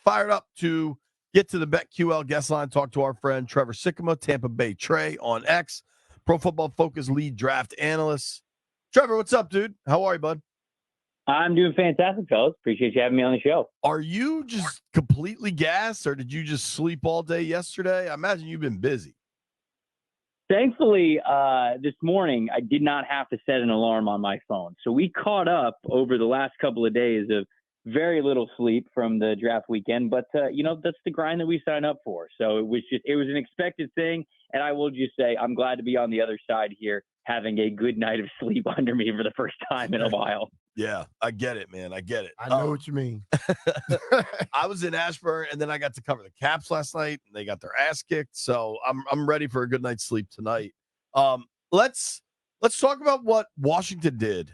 fired up to get to the BetQL guest line, talk to our friend Trevor Sikkema, Tampa Bay Trey on X, Pro Football Focus lead draft analyst. Trevor, what's up, dude? How are you, bud? I'm doing fantastic, fellas. Appreciate you having me on the show. Are you just completely gassed, or did you just sleep all day yesterday? I imagine you've been busy. Thankfully, this morning, I did not have to set an alarm on my phone. So we caught up over the last couple of days of very little sleep from the draft weekend. But, that's the grind that we sign up for. So it was an expected thing. And I will just say, I'm glad to be on the other side here, having a good night of sleep under me for the first time in a while. Yeah, I get it, man. I get it. I know what you mean. I was in Ashburn, and then I got to cover the Caps last night, and they got their ass kicked. So I'm ready for a good night's sleep tonight. Let's talk about what Washington did.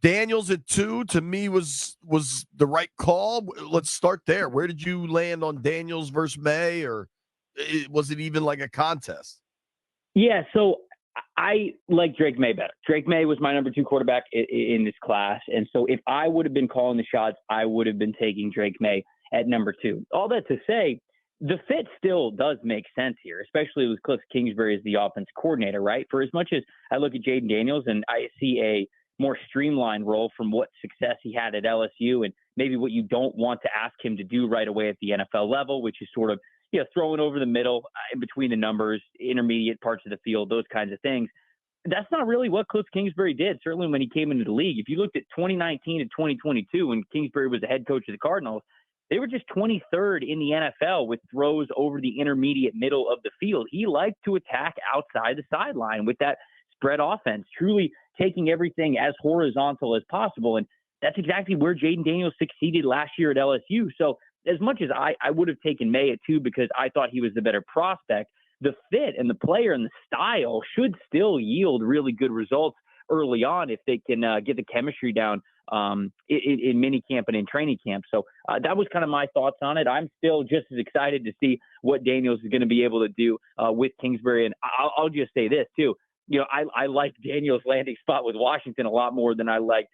Daniels at 2 to me was the right call. Let's start there. Where did you land on Daniels versus May, or was it even like a contest? Yeah, so I like Drake May better. Drake May was my number 2 quarterback in this class. And so if I would have been calling the shots, I would have been taking Drake May at number 2. All that to say, the fit still does make sense here, especially with Kliff Kingsbury as the offense coordinator, right? For as much as I look at Jayden Daniels and I see a more streamlined role from what success he had at LSU and maybe what you don't want to ask him to do right away at the NFL level, which is sort of throwing over the middle, in between the numbers, intermediate parts of the field, those kinds of things. That's not really what Kliff Kingsbury did, certainly when he came into the league. If you looked at 2019 and 2022, when Kingsbury was the head coach of the Cardinals, they were just 23rd in the NFL with throws over the intermediate middle of the field. He liked to attack outside the sideline with that spread offense, truly taking everything as horizontal as possible. And that's exactly where Jayden Daniels succeeded last year at LSU. So as much as I would have taken May at 2 because I thought he was the better prospect, the fit and the player and the style should still yield really good results early on if they can get the chemistry down in mini camp and in training camp. So that was kind of my thoughts on it. I'm still just as excited to see what Daniels is going to be able to do with Kingsbury. And I'll just say this too. I liked Daniels' landing spot with Washington a lot more than I liked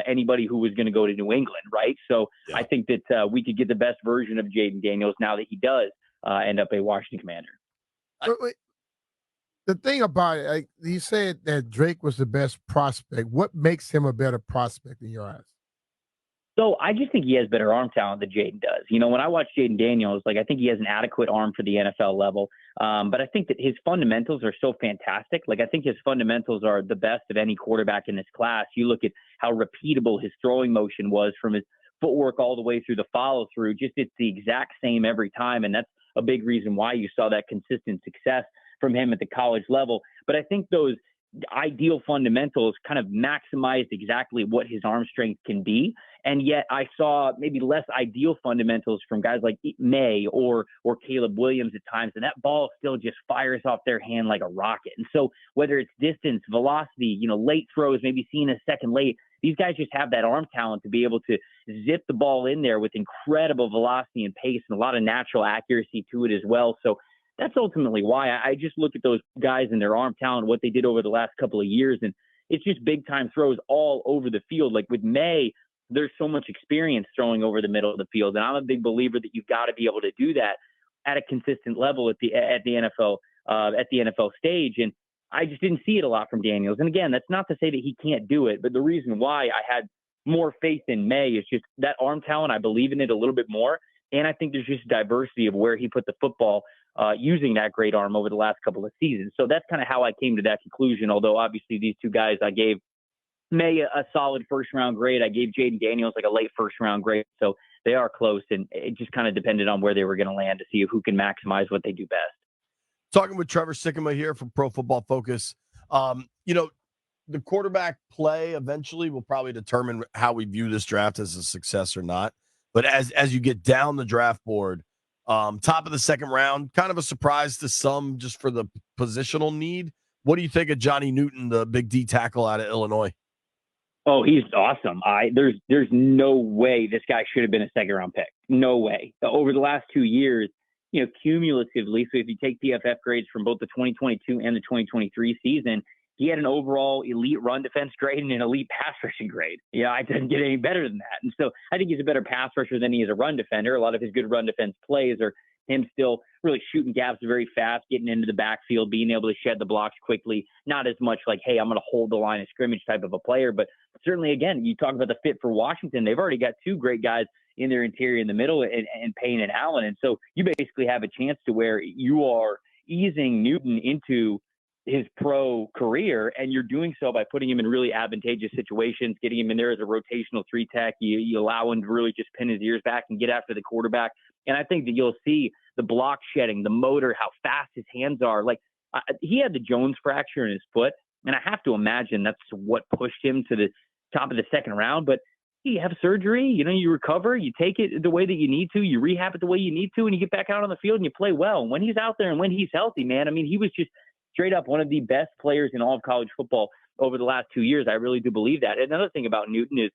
anybody who was going to go to New England, right? So yeah. I think that we could get the best version of Jayden Daniels now that he does end up a Washington Commander. Wait. The thing about it, like you said that Drake was the best prospect. What makes him a better prospect in your eyes? So I just think he has better arm talent than Jayden does. When I watch Jayden Daniels, I think he has an adequate arm for the NFL level. But I think that his fundamentals are so fantastic. I think his fundamentals are the best of any quarterback in this class. You look at how repeatable his throwing motion was from his footwork all the way through the follow through. Just it's the exact same every time. And that's a big reason why you saw that consistent success from him at the college level. But I think those ideal fundamentals kind of maximized exactly what his arm strength can be. And yet I saw maybe less ideal fundamentals from guys like May or Caleb Williams at times. And that ball still just fires off their hand like a rocket. And so whether it's distance, velocity, late throws, maybe seeing a second late, these guys just have that arm talent to be able to zip the ball in there with incredible velocity and pace and a lot of natural accuracy to it as well. So that's ultimately why I just look at those guys and their arm talent, what they did over the last couple of years. And it's just big time throws all over the field. Like with May, there's so much experience throwing over the middle of the field. And I'm a big believer that you've got to be able to do that at a consistent level at the NFL stage. And I just didn't see it a lot from Daniels. And again, that's not to say that he can't do it, but the reason why I had more faith in May is just that arm talent. I believe in it a little bit more. And I think there's just diversity of where he put the football using that great arm over the last couple of seasons. So that's kind of how I came to that conclusion. Although obviously these two guys, I gave May a solid first round grade. I gave Jayden Daniels like a late first round grade. So they are close, and it just kind of depended on where they were going to land to see who can maximize what they do best. Talking with Trevor Sikkema here from Pro Football Focus. The quarterback play eventually will probably determine how we view this draft as a success or not. But as you get down the draft board, top of the second round, kind of a surprise to some just for the positional need. What do you think of Johnny Newton, the big D tackle out of Illinois? Oh, he's awesome. There's no way this guy should have been a second round pick. No way. Over the last 2 years, cumulatively, so if you take PFF grades from both the 2022 and the 2023 season, he had an overall elite run defense grade and an elite pass rushing grade. Yeah, it doesn't get any better than that. And so I think he's a better pass rusher than he is a run defender. A lot of his good run defense plays are him still really shooting gaps very fast, getting into the backfield, being able to shed the blocks quickly. Not as much like, hey, I'm going to hold the line of scrimmage type of a player. But certainly, again, you talk about the fit for Washington. They've already got two great guys in their interior in the middle, and Payne and Allen. And so you basically have a chance to where you are easing Newton into his pro career, and you're doing so by putting him in really advantageous situations, getting him in there as a rotational three tech. You allow him to really just pin his ears back and get after the quarterback. And I think that you'll see the block shedding, the motor, how fast his hands are. Like he had the Jones fracture in his foot, and I have to imagine that's what pushed him to the top of the second round. But you have surgery, you recover, you take it the way that you need to, you rehab it the way you need to, and you get back out on the field and you play well. And when he's out there and when he's healthy, man, I mean, he was just straight up one of the best players in all of college football over the last 2 years. I really do believe that. Another thing about Newton is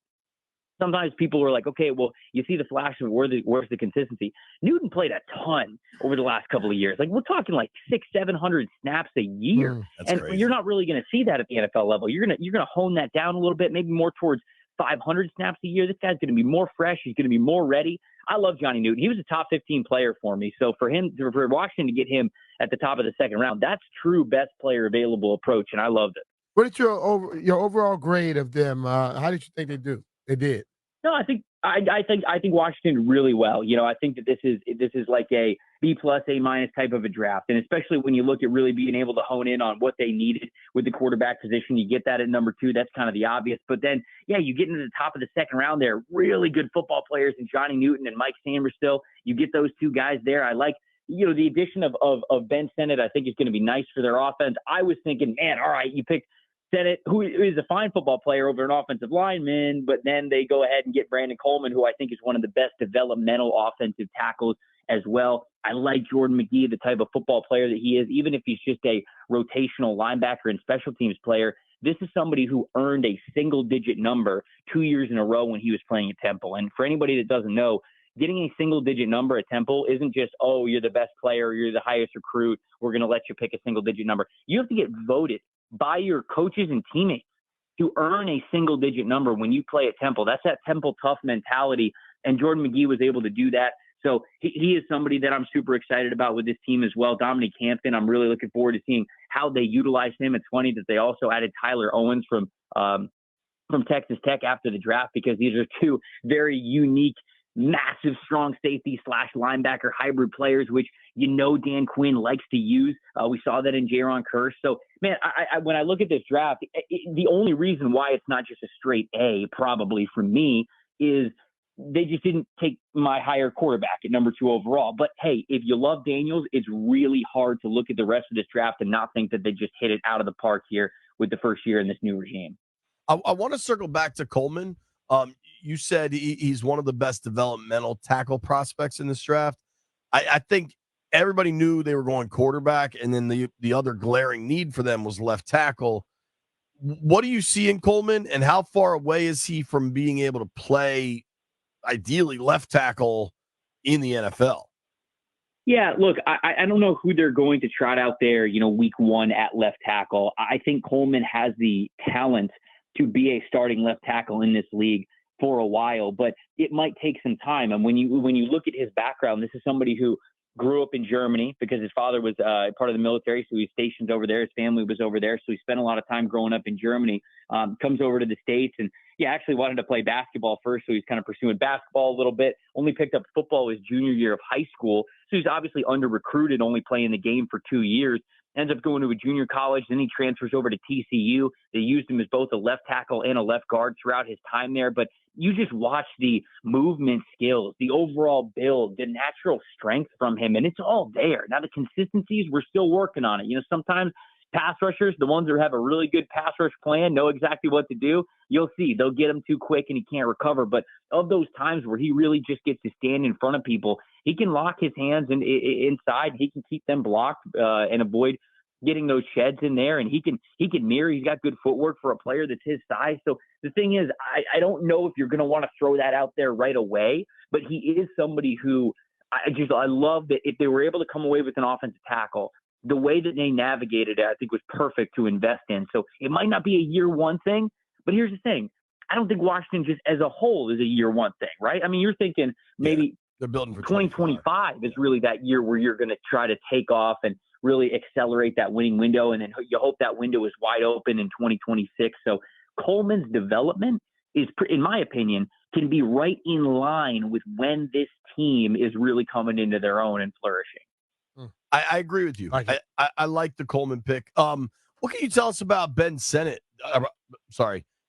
sometimes people are like, okay, well, you see the flash of where's the consistency. Newton played a ton over the last couple of years. Like we're talking like 600-700 snaps a year. And crazy. You're not really going to see that at the NFL level. You're going to hone that down a little bit, maybe more towards 500 snaps a year. This guy's going to be more fresh. He's going to be more ready. I love Johnny Newton. He was a top 15 player for me. So for Washington to get him at the top of the second round, that's true best player available approach, and I loved it. What is your overall grade of them? How did you think they did? No, I think Washington really well. I think that this is like a B+, A- type of a draft, and especially when you look at really being able to hone in on what they needed with the quarterback position, you get that at number 2. That's kind of the obvious. But then, yeah, you get into the top of the second round there, really good football players in Johnny Newton and Mike Sainristil. You get those two guys there. I like, the addition of Ben Sennett. I think is going to be nice for their offense. I was thinking, man, all right, you picked Sennett, who is a fine football player over an offensive lineman, but then they go ahead and get Brandon Coleman, who I think is one of the best developmental offensive tackles as well. I like Jordan McGee, the type of football player that he is, even if he's just a rotational linebacker and special teams player. This is somebody who earned a single-digit number 2 years in a row when he was playing at Temple. And for anybody that doesn't know, getting a single-digit number at Temple isn't just, oh, you're the best player, you're the highest recruit, we're going to let you pick a single-digit number. You have to get voted by your coaches and teammates to earn a single-digit number when you play at Temple. That's that Temple tough mentality, and Jordan McGee was able to do that. So he is somebody that I'm super excited about with this team as well. Dominique Hampton, I'm really looking forward to seeing how they utilize him. It's funny that they also added Tyler Owens from Texas Tech after the draft, because these are two very unique, massive, strong safety / linebacker hybrid players, which Dan Quinn likes to use. We saw that in Jaron Kearse. So, man, I when I look at this draft, the only reason why it's not just a straight A probably for me is they just didn't take my higher quarterback at number 2 overall. But, hey, if you love Daniels, it's really hard to look at the rest of this draft and not think that they just hit it out of the park here with the first year in this new regime. I want to circle back to Coleman. You said he's one of the best developmental tackle prospects in this draft. I think everybody knew they were going quarterback, and then the other glaring need for them was left tackle. What do you see in Coleman, and how far away is he from being able to play, ideally, left tackle in the NFL? Yeah, look, I don't know who they're going to trot out there, week 1 at left tackle. I think Coleman has the talent to be a starting left tackle in this league for a while, but it might take some time. And when you look at his background, this is somebody who grew up in Germany because his father was part of the military, so he was stationed over there. His family was over there, so he spent a lot of time growing up in Germany. Comes over to the States, and actually wanted to play basketball first, so he's kind of pursuing basketball a little bit. Only picked up football his junior year of high school, so he's obviously under-recruited, only playing the game for 2 years. Ends up going to a junior college, then he transfers over to TCU. They used him as both a left tackle and a left guard throughout his time there, but you just watch the movement skills, the overall build, the natural strength from him, and it's all there. Now, the consistencies, we're still working on it. Sometimes pass rushers, the ones that have a really good pass rush plan, know exactly what to do. You'll see they'll get him too quick and he can't recover. But of those times where he really just gets to stand in front of people, he can lock his hands inside. He can keep them blocked and avoid getting those sheds in there, and he can mirror. He's got good footwork for a player that's his size. So the thing is, I don't know if you're going to want to throw that out there right away, but he is somebody who I love that if they were able to come away with an offensive tackle the way that they navigated it, I think, was perfect to invest in. So it might not be a year one thing, but here's the thing. I don't think Washington just as a whole is a year one thing, right? I mean, you're thinking maybe they're building for 2025 is really that year where you're going to try to take off and really accelerate that winning window. And then you hope that window is wide open in 2026. So Coleman's development is, in my opinion, can be right in line with when this team is really coming into their own and flourishing. I agree with you. I like the Coleman pick. What can you tell us about Ben Sennett?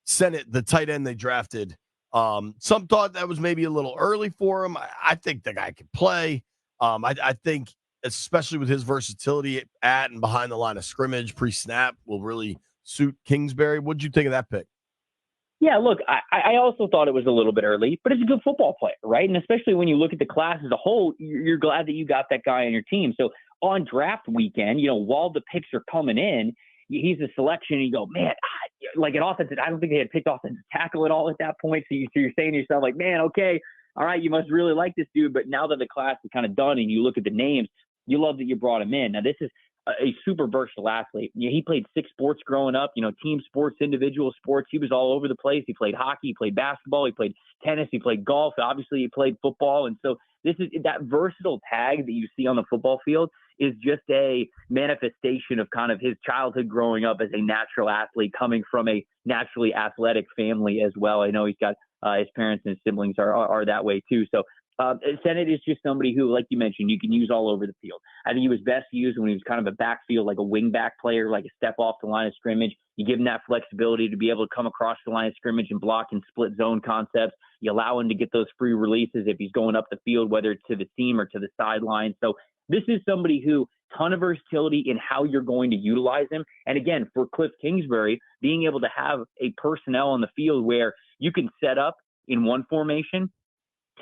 Sennett, the tight end they drafted. Some thought that was maybe a little early for him. I think the guy can play. I think, especially with his versatility at and behind the line of scrimmage, pre-snap, will really suit Kingsbury. What'd you think of that pick? Yeah, look, I also thought it was a little bit early, but it's a good football player, right? And especially when you look at the class as a whole, you're glad that you got that guy on your team. So on draft weekend, while the picks are coming in, he's a selection, and you go, man, like an offensive, I don't think they had picked offensive tackle at all at that point. So you're saying to yourself, like, man, okay, all right, you must really like this dude. But now that the class is kind of done and you look at the names, you love that you brought him in. Now, this is a super versatile athlete. He played 6 sports growing up, team sports, individual sports. He was all over the place. He played hockey, he played basketball, he played tennis, he played golf. Obviously, he played football. And so this is that versatile tag that you see on the football field is just a manifestation of kind of his childhood growing up as a natural athlete, coming from a naturally athletic family as well. I know he's got his parents and his siblings are that way too. So Sennett is just somebody who, like you mentioned, you can use all over the field. I think he was best used when he was kind of a backfield, like a wing back player, like a step off the line of scrimmage. You give him that flexibility to be able to come across the line of scrimmage and block and split zone concepts. You allow him to get those free releases if he's going up the field, whether it's to the seam or to the sideline. So this is somebody who ton of versatility in how you're going to utilize him. And again, for Kliff Kingsbury, being able to have a personnel on the field where you can set up in one formation,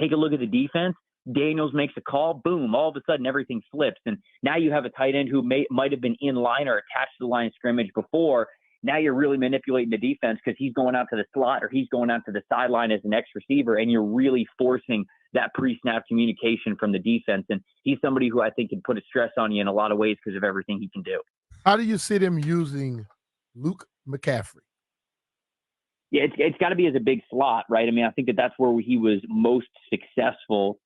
take a look at the defense, Daniels makes a call, boom, all of a sudden everything flips. And now you have a tight end who might have been in line or attached to the line of scrimmage before. Now you're really manipulating the defense because he's going out to the slot or he's going out to the sideline as an X receiver, and you're really forcing that pre-snap communication from the defense. And he's somebody who I think can put a stress on you in a lot of ways because of everything he can do. How do you see them using Luke McCaffrey? Yeah, it's got to be as a big slot, right? I mean, I think that's where he was most successful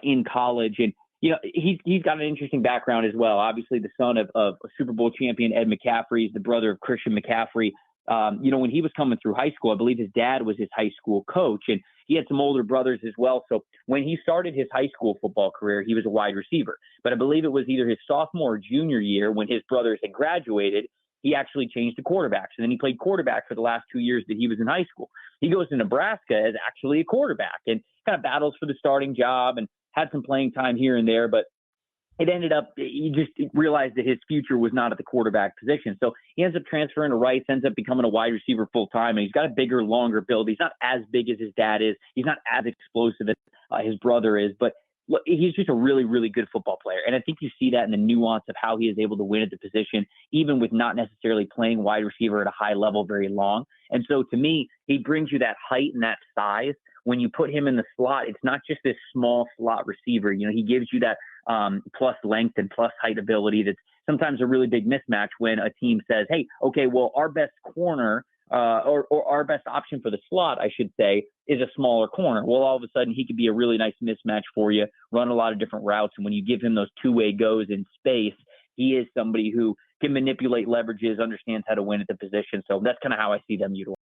in college. And, he's got an interesting background as well. Obviously, the son of a Super Bowl champion, Ed McCaffrey, is the brother of Christian McCaffrey. When he was coming through high school, I believe his dad was his high school coach, and he had some older brothers as well. So when he started his high school football career, he was a wide receiver. But I believe it was either his sophomore or junior year when his brothers had graduated, he actually changed to quarterbacks. And then he played quarterback for the last 2 years that he was in high school. He goes to Nebraska as actually a quarterback and kind of battles for the starting job and had some playing time here and there. But it ended up, he just realized that his future was not at the quarterback position. So he ends up transferring to Rice, ends up becoming a wide receiver full time. And he's got a bigger, longer build. He's not as big as his dad is. He's not as explosive as his brother is. But look, he's just a really, really good football player. And I think you see that in the nuance of how he is able to win at the position, even with not necessarily playing wide receiver at a high level very long. And so to me, he brings you that height and that size. When you put him in the slot, it's not just this small slot receiver. He gives you that plus length and plus height ability that's sometimes a really big mismatch when a team says, hey, okay, well, our best corner or our best option for the slot, I should say, is a smaller corner. Well, all of a sudden, he could be a really nice mismatch for you, run a lot of different routes. And when you give him those two-way goes in space, he is somebody who can manipulate leverages, understands how to win at the position. So that's kind of how I see them utilized.